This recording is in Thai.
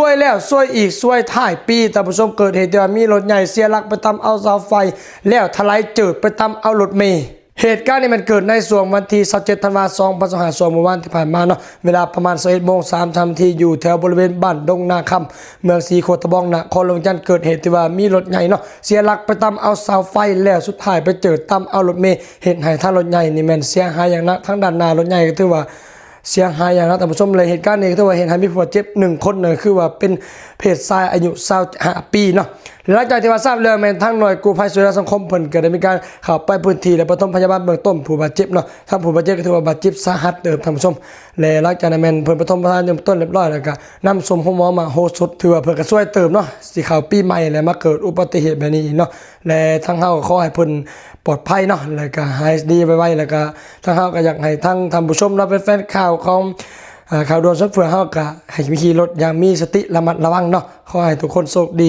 วยแล้วซวยอีกซวยถ่ายปีท่านผู้ชมเกิดเหตุว่ามีรถใหญ่เสียหลักไปตำเอาเสาไฟแล้วถลายเจิดไปตำเอารถเมล์เหตุการณ์นี้มันเกิดในช่วงวันที่27ธันวาคม2562เมื่อวานที่ผ่านมาเนาะเวลาประมาณ11:03 นอยู่แถวบริเวณบ้านดงนาคำเมืองศรีโคตะบองนครหลวงจันทร์เกิดเหตุที่ว่ามีรถใหญ่เนาะเสียหลักไปตำเอาเสาไฟแล้วสุดท้ายไปเจิดตำเอารถเมล์เหตุให้ทางรถใหญ่นี่แม่นเสียหายอย่างหนักทั้งด้านหน้ารถใหญ่ก็ถือว่าเสียหายอย่างนั้นแต่ผู้ชมเลยเหตุการณ์นี้ก็ถือว่าเห็นให้มีผู้บาดเจ็บ1 คนเลยคือว่าเป็นเพศชายอายุ25 ปีเนาะหลังจากที่ว่าทราบเรื่องแม่นทั้งหน่วยกู้ภัยช่วยเหลือสังคมเพิ่นก็ได้มีการเข้าไปพื้นที่และปฐมพยาบาลเบื้องต้นผู้บาดเจ็บเนาะทั้งผู้บาดเจ็บก็ถือว่าบาดเจ็บสาหัสเติบท่านผู้ชมและหลังจากนั้นแม่นเพิ่นปฐมพยาบาลเบื้องต้นเรียบร้อยแล้วก็นำส่งหมอมาโฮสดถือว่าเพิ่นก็ช่วยเติมเนาะสิเข้าปีใหม่แล้วมาเกิดอุบัติเหตุแบบนี้เนาะและทั้งเฮาก็ขอให้เพิ่นปลอดภัยเนาะแล้วก็หายดีไวๆแล้วก็ทั้งเฮาก็อยากให้ทั้งท่านผู้ชมและเป็นแฟนข่าวของข่าวด่วนสุดเฟื่อเฮาก็ให้ขี่รถอย่างมีสติระมัดระวังเนาะขอให้ทุกคนโชคดี